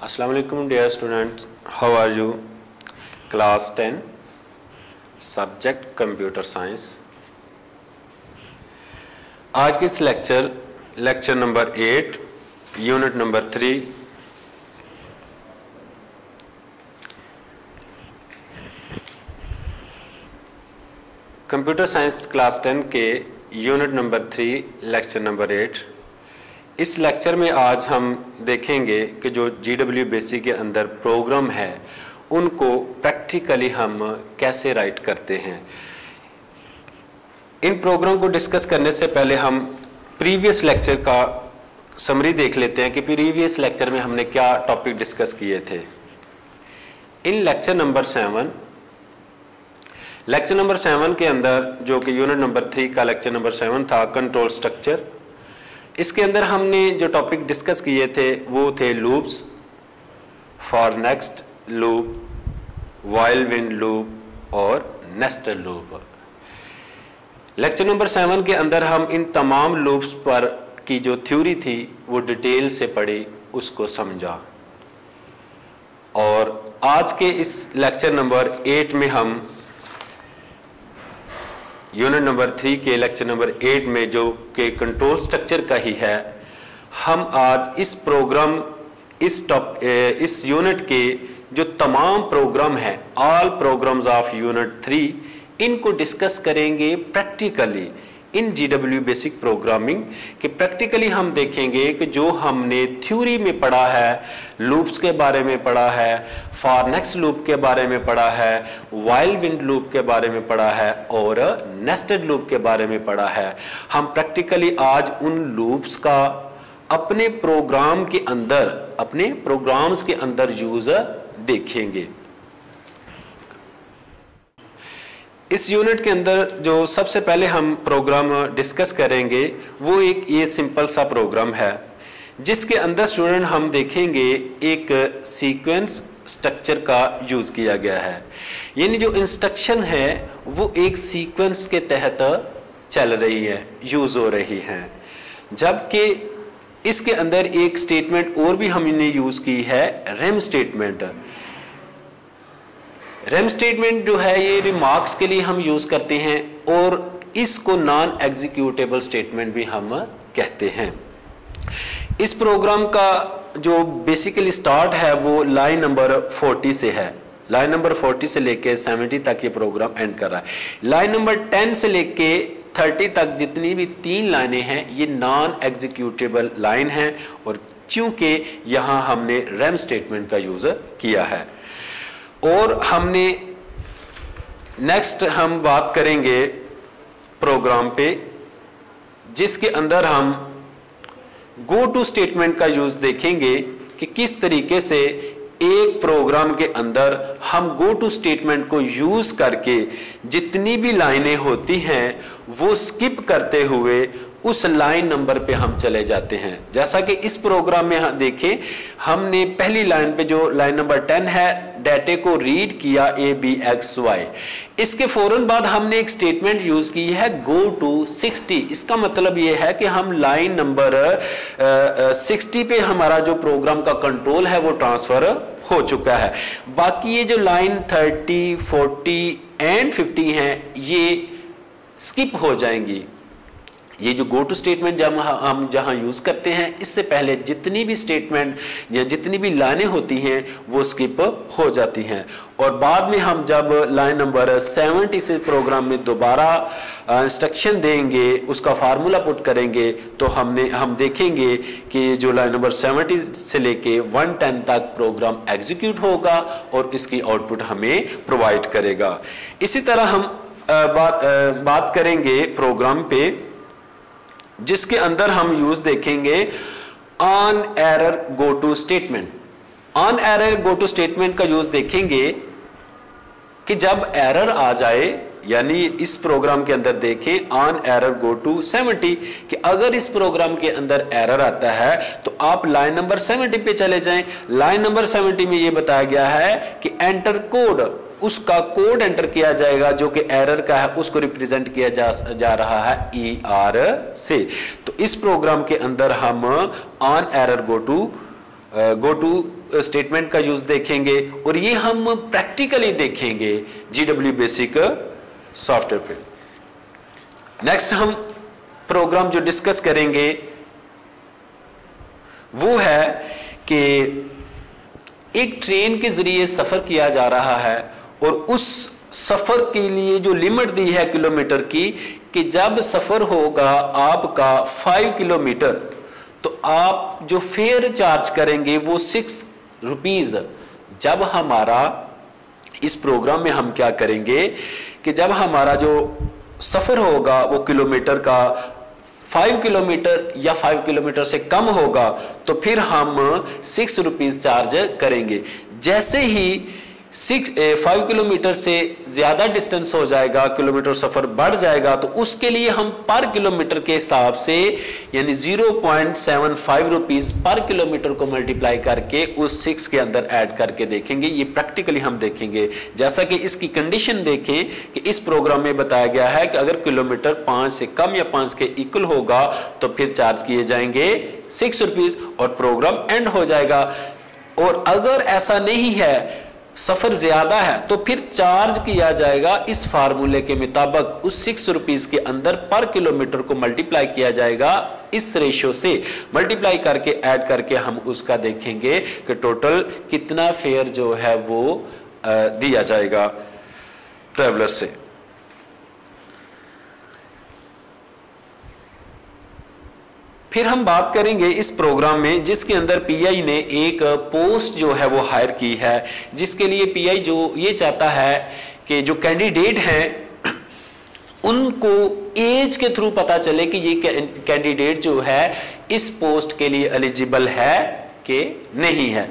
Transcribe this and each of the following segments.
अस्सलाम वालेकुम dear students, how are you? Class 10 subject computer science. आज के इस lecture number 8 unit number 3 computer science class 10 के यूनिट नंबर 3 लेक्चर नंबर 8। इस लेक्चर में आज हम देखेंगे कि जो GW बेसिक के अंदर प्रोग्राम है उनको प्रैक्टिकली हम कैसे राइट करते हैं। इन प्रोग्राम को डिस्कस करने से पहले हम प्रीवियस लेक्चर का समरी देख लेते हैं कि प्रीवियस लेक्चर में हमने क्या टॉपिक डिस्कस किए थे। इन लेक्चर नंबर 7 के अंदर जो कि यूनिट नंबर 3 का लेक्चर नंबर 7 था, कंट्रोल स्ट्रक्चर। इसके अंदर हमने जो टॉपिक डिस्कस किए थे वो थे loops, for next loop, while win loop और नेस्टेड लूप। लेक्चर नंबर 7 के अंदर हम इन तमाम लूप्स पर की जो थ्योरी थी वो डिटेल से पढ़ी, उसको समझा। और आज के इस लेक्चर नंबर 8 में हम यूनिट नंबर 3 के लेक्चर नंबर 8 में जो कि कंट्रोल स्ट्रक्चर का ही है, हम आज इस प्रोग्राम इस यूनिट के जो तमाम प्रोग्राम हैं, ऑल प्रोग्राम्स ऑफ यूनिट 3, इनको डिस्कस करेंगे प्रैक्टिकली इन GW बेसिक प्रोग्रामिंग कि प्रैक्टिकली हम देखेंगे कि जो हमने थ्योरी में पढ़ा है, लूप्स के बारे में पढ़ा है, फॉर नेक्स्ट लूप के बारे में पढ़ा है, व्हाइल विन लूप के बारे में पढ़ा है और नेस्टेड लूप के बारे में पढ़ा है, हम प्रैक्टिकली आज उन लूप्स का अपने प्रोग्राम के अंदर, अपने प्रोग्राम्स के अंदर यूज देखेंगे। इस यूनिट के अंदर जो सबसे पहले हम प्रोग्राम डिस्कस करेंगे वो एक ये सिंपल सा प्रोग्राम है जिसके अंदर स्टूडेंट हम देखेंगे एक सीक्वेंस स्ट्रक्चर का यूज किया गया है। यानी जो इंस्ट्रक्शन है वो एक सीक्वेंस के तहत चल रही है, यूज हो रही है। जबकि इसके अंदर एक स्टेटमेंट और भी हमने यूज की है, रेम स्टेटमेंट। रेम स्टेटमेंट जो है ये रिमार्क्स के लिए हम यूज करते हैं और इसको नॉन एग्जीक्यूटेबल स्टेटमेंट भी हम कहते हैं। इस प्रोग्राम का जो बेसिकली स्टार्ट है वो लाइन नंबर 40 से है। लाइन नंबर 40 से लेके 70 तक ये प्रोग्राम एंड कर रहा है। लाइन नंबर 10 से लेके 30 तक जितनी भी 3 लाइनें हैं ये नॉन एग्जीक्यूटेबल लाइन हैं और क्योंकि यहां हमने रेम स्टेटमेंट का यूज किया है। और हमने नेक्स्ट हम बात करेंगे प्रोग्राम पे जिसके अंदर हम गो टू स्टेटमेंट का यूज देखेंगे कि किस तरीके से एक प्रोग्राम के अंदर हम गो टू स्टेटमेंट को यूज करके जितनी भी लाइनें होती हैं वो स्किप करते हुए उस लाइन नंबर पे हम चले जाते हैं। जैसा कि इस प्रोग्राम में देखें, हमने पहली लाइन पे जो लाइन नंबर 10 है, डेटे को रीड किया ABXY। इसके फौरन बाद हमने एक स्टेटमेंट यूज की है गो टू 60। इसका मतलब ये है कि हम लाइन नंबर 60 पे हमारा जो प्रोग्राम का कंट्रोल है वो ट्रांसफर हो चुका है। बाकी ये जो लाइन 30, 40 एंड 50 हैं ये स्किप हो जाएंगी। ये जो गो टू स्टेटमेंट जब हम जहां यूज करते हैं, इससे पहले जितनी भी स्टेटमेंट या जितनी भी लाइनें होती हैं वो स्किप हो जाती हैं। और बाद में हम जब लाइन नंबर 70 से प्रोग्राम में दोबारा इंस्ट्रक्शन देंगे, उसका फार्मूला पुट करेंगे, तो हम देखेंगे कि जो लाइन नंबर 70 से लेके 110 तक प्रोग्राम एग्जीक्यूट होगा और इसकी आउटपुट हमें प्रोवाइड करेगा। इसी तरह हम बात करेंगे प्रोग्राम पे जिसके अंदर हम यूज देखेंगे on error go to statement. On error go to statement का यूज देखेंगे कि जब एरर आ जाए, यानी इस प्रोग्राम के अंदर देखें ऑन एरर गो टू 70 कि अगर इस प्रोग्राम के अंदर एरर आता है तो आप लाइन नंबर 70 पे चले जाएं। लाइन नंबर 70 में यह बताया गया है कि एंटर कोड, उसका कोड एंटर किया जाएगा जो कि एरर का है, उसको रिप्रेजेंट किया जा रहा है ER से। तो इस प्रोग्राम के अंदर हम on error go to go to statement का यूज देखेंगे और ये हम प्रैक्टिकली देखेंगे GW बेसिक सॉफ्टवेयर पे। नेक्स्ट हम प्रोग्राम जो डिस्कस करेंगे वो है कि एक ट्रेन के जरिए सफर किया जा रहा है और उस सफर के लिए जो लिमिट दी है किलोमीटर की, कि जब सफर होगा आपका 5 किलोमीटर तो आप जो फेयर चार्ज करेंगे वो 6 रुपीज। जब हमारा इस प्रोग्राम में हम क्या करेंगे कि जब हमारा जो सफर होगा वो किलोमीटर का 5 किलोमीटर या 5 किलोमीटर से कम होगा तो फिर हम 6 रुपीज चार्ज करेंगे। जैसे ही 5 किलोमीटर से ज्यादा डिस्टेंस हो जाएगा, किलोमीटर सफर बढ़ जाएगा, तो उसके लिए हम पर किलोमीटर के हिसाब से यानी 0.75 रुपीज पर किलोमीटर को मल्टीप्लाई करके उस 6 के अंदर ऐड करके देखेंगे। ये प्रैक्टिकली हम देखेंगे। जैसा कि इसकी कंडीशन देखें कि इस प्रोग्राम में बताया गया है कि अगर किलोमीटर 5 से कम या 5 के इक्वल होगा तो फिर चार्ज किए जाएंगे 6 रुपीज और प्रोग्राम एंड हो जाएगा। और अगर ऐसा नहीं है, सफर ज्यादा है, तो फिर चार्ज किया जाएगा इस फार्मूले के मुताबिक उस 6 रुपीज के अंदर पर किलोमीटर को मल्टीप्लाई किया जाएगा। इस रेशियो से मल्टीप्लाई करके ऐड करके हम उसका देखेंगे कि टोटल कितना फेयर जो है वो दिया जाएगा ट्रैवलर से। फिर हम बात करेंगे इस प्रोग्राम में जिसके अंदर पीआई ने एक पोस्ट जो है वो हायर की है, जिसके लिए पीआई जो ये चाहता है कि जो कैंडिडेट हैं उनको एज के थ्रू पता चले कि ये कैंडिडेट जो है इस पोस्ट के लिए एलिजिबल है कि नहीं है।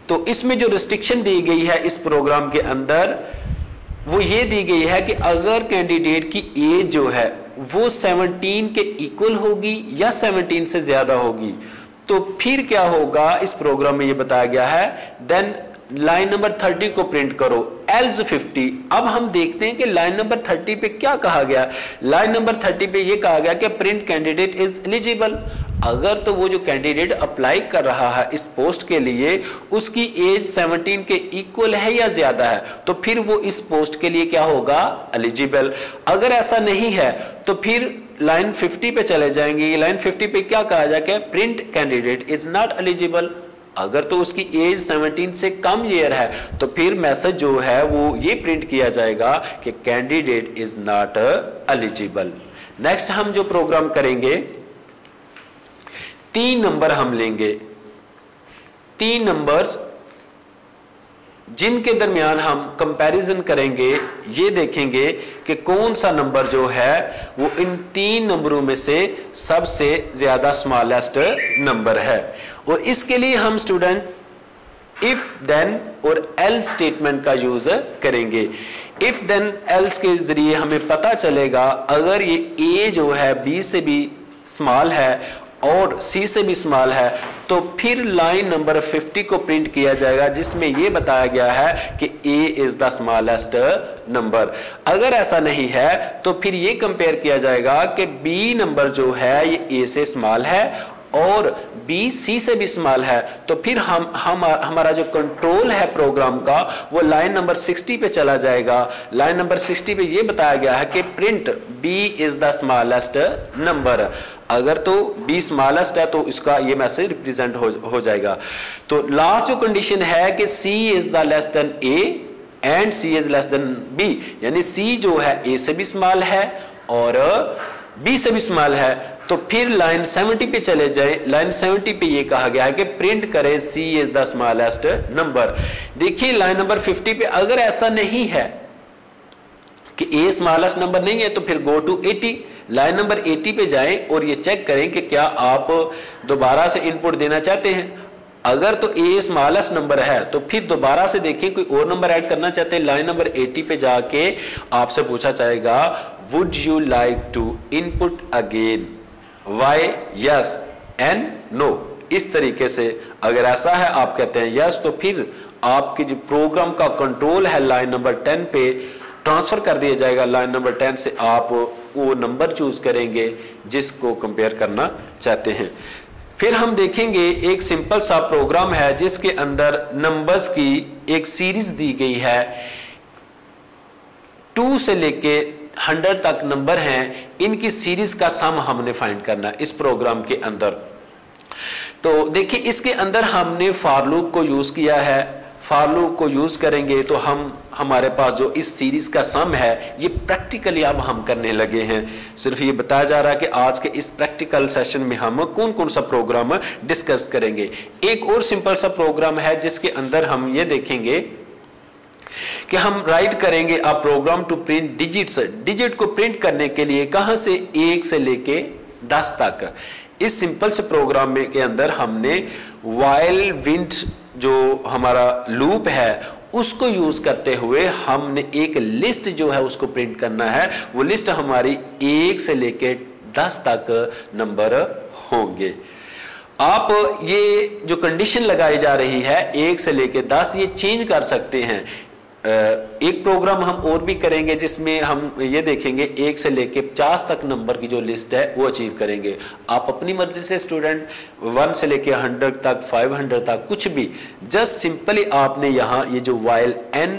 तो इसमें जो रिस्ट्रिक्शन दी गई है इस प्रोग्राम के अंदर वो ये दी गई है कि अगर कैंडिडेट की एज जो है वो 17 के इक्वल होगी या 17 से ज्यादा होगी तो फिर क्या होगा, इस प्रोग्राम में ये बताया गया है, देन लाइन नंबर 30 को प्रिंट करो एल्स 50। अब हम देखते हैं कि लाइन नंबर 30 पे क्या कहा गया। लाइन नंबर 30 पे ये कहा गया कि प्रिंट कैंडिडेट इज एलिजिबल। अगर तो वो जो कैंडिडेट अप्लाई कर रहा है इस पोस्ट के लिए उसकी एज 17 के इक्वल है या ज्यादा है तो फिर वो इस पोस्ट के लिए क्या होगा, एलिजिबल। अगर ऐसा नहीं है तो फिर लाइन 50 पे चले जाएंगे। लाइन 50 पे क्या कहा जाएगा, print candidate is not eligible. अगर तो उसकी एज 17 से कम ईयर है तो फिर मैसेज जो है वो ये प्रिंट किया जाएगा कि candidate is not eligible. Next हम जो प्रोग्राम करेंगे 3 नंबर हम लेंगे, 3 नंबर्स जिनके दरमियान हम कंपैरिजन करेंगे। ये देखेंगे कि कौन सा नंबर जो है वो इन 3 नंबरों में से सबसे ज्यादा स्मॉलेस्ट नंबर है। और इसके लिए हम स्टूडेंट इफ देन और एल्स स्टेटमेंट का यूज करेंगे। इफ देन एल्स के जरिए हमें पता चलेगा अगर ये ए जो है बी से भी स्मॉल है और सी से भी स्मॉल है तो फिर लाइन नंबर 50 को प्रिंट किया जाएगा जिसमें यह बताया गया है कि ए इज द स्मॉलेस्ट नंबर। अगर ऐसा नहीं है तो फिर यह कंपेयर किया जाएगा कि बी नंबर जो है ये ए से स्मॉल है और बी सी से भी स्मॉल है तो फिर हमारा जो कंट्रोल है प्रोग्राम का वो लाइन नंबर 60 पे चला जाएगा। लाइन नंबर 60 पे ये बताया गया है कि print B is the smallest number. अगर तो बी स्मॉलेस्ट है तो इसका ये मैसेज रिप्रेजेंट हो जाएगा। तो लास्ट जो कंडीशन है कि C is the less than A and C is less than B, यानी सी जो है ए से भी स्मॉल है और बी से भी स्मॉल है तो फिर लाइन 70 पे चले जाए। लाइन 70 पे ये कहा गया है कि प्रिंट करे सी इज द स्मॉलेस्ट नंबर। देखिए लाइन नंबर 50 पे अगर ऐसा नहीं है कि ए स्मॉलेस्ट नंबर नहीं है तो फिर गो टू 80। लाइन नंबर 80 पे जाएं और ये चेक करें कि क्या आप दोबारा से इनपुट देना चाहते हैं। अगर तो ए स्मॉलेस्ट नंबर है तो फिर दोबारा से देखें कोई और नंबर ऐड करना चाहते हैं। लाइन नंबर 80 पे जाके आपसे पूछा जाएगा would you like to input again, Y, yes and no. इस तरीके से अगर ऐसा है आप कहते हैं यस तो फिर आपके जो प्रोग्राम का कंट्रोल है लाइन नंबर 10 पे ट्रांसफर कर दिया जाएगा। लाइन नंबर 10 से आप वो नंबर चूज करेंगे जिसको कंपेयर करना चाहते हैं। फिर हम देखेंगे एक सिंपल सा प्रोग्राम है जिसके अंदर नंबर्स की एक सीरीज दी गई है, 2 से लेके 100 तक नंबर हैं, इनकी सीरीज का सम हमने फाइंड करना इस प्रोग्राम के अंदर। तो देखिए इसके अंदर हमने फॉर लूप को यूज किया है। फॉर लूप को यूज करेंगे तो हमारे पास जो इस सीरीज का सम है ये प्रैक्टिकली अब हम करने लगे हैं। सिर्फ ये बताया जा रहा है कि आज के इस प्रैक्टिकल सेशन में हम कौन कौन सा प्रोग्राम डिस्कस करेंगे। एक और सिंपल सा प्रोग्राम है जिसके अंदर हम ये देखेंगे कि हम राइट करेंगे a program to print digits. Digit को प्रिंट करने के लिए कहां से 1 से लेके 10 तक। इस सिंपल से प्रोग्राम में के अंदर हमने व्हाइल विंट जो हमारा लूप है उसको यूज करते हुए हमने एक लिस्ट जो है उसको प्रिंट करना है। वो लिस्ट हमारी 1 से लेके 10 तक नंबर होंगे। आप ये जो कंडीशन लगाई जा रही है 1 से लेके 10, ये चेंज कर सकते हैं। एक प्रोग्राम हम और भी करेंगे जिसमें हम ये देखेंगे 1 से लेके 50 तक नंबर की जो लिस्ट है वो अचीव करेंगे। आप अपनी मर्जी से स्टूडेंट 1 से लेके 100 तक, 500 तक, कुछ भी, जस्ट सिंपली आपने यहाँ ये जो व्हाइल n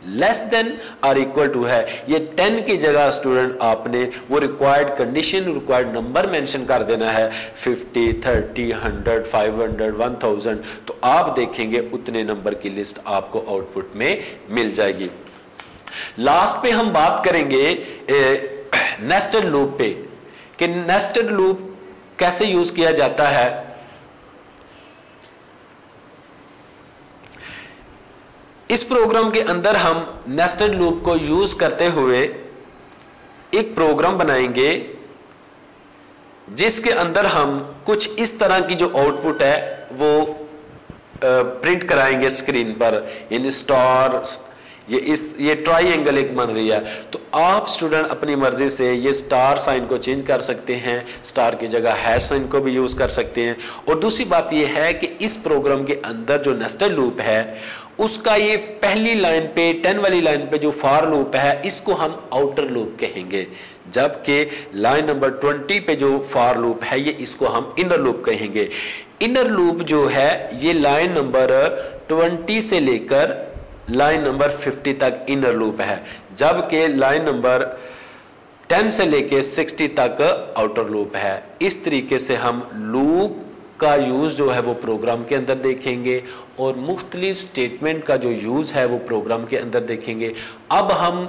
लेस देन और इक्वल टू है, ये 10 की जगह स्टूडेंट आपने वो required condition, required number mention कर देना है, 50, 30, 100, 500, 1000। तो आप देखेंगे उतने नंबर की लिस्ट आपको आउटपुट में मिल जाएगी। लास्ट पे हम बात करेंगे नेस्टेड लूप पे कि नेस्टेड लूप कैसे यूज किया जाता है। इस प्रोग्राम के अंदर हम नेस्टेड लूप को यूज करते हुए एक प्रोग्राम बनाएंगे जिसके अंदर हम कुछ इस तरह की जो आउटपुट है वो प्रिंट कराएंगे स्क्रीन पर। इन स्टार ये ट्राइंगल एक बन रही है, तो आप स्टूडेंट अपनी मर्जी से ये स्टार साइन को चेंज कर सकते हैं, स्टार की जगह हैश साइन को भी यूज कर सकते हैं। और दूसरी बात ये है कि इस प्रोग्राम के अंदर जो नेस्टेड लूप है उसका ये पहली लाइन पे 10 वाली लाइन पे जो फॉर लूप है इसको हम आउटर लूप कहेंगे, जबकि लाइन नंबर 20 पे जो फॉर लूप है ये इसको हम इनर लूप कहेंगे। इनर लूप जो है ये लाइन नंबर 20 से लेकर लाइन नंबर 50 तक इनर लूप है, जबकि लाइन नंबर 10 से लेके 60 तक आउटर लूप है। इस तरीके से हम लूप का यूज जो है वो प्रोग्राम के अंदर देखेंगे और मुख्तलिफ स्टेटमेंट का जो यूज है वो प्रोग्राम के अंदर देखेंगे। अब हम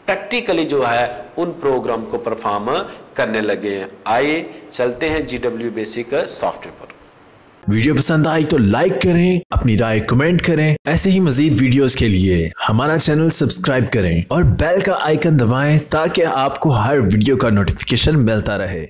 प्रैक्टिकली जो है उन प्रोग्राम को परफॉर्म करने लगे हैं। आइए चलते हैं GW बेसिक सॉफ्टवेयर पर। वीडियो पसंद आई तो लाइक करें, अपनी राय कमेंट करें। ऐसे ही मजीद वीडियोस के लिए हमारा चैनल सब्सक्राइब करें और बेल का आइकन दबाएं ताकि आपको हर वीडियो का नोटिफिकेशन मिलता रहे।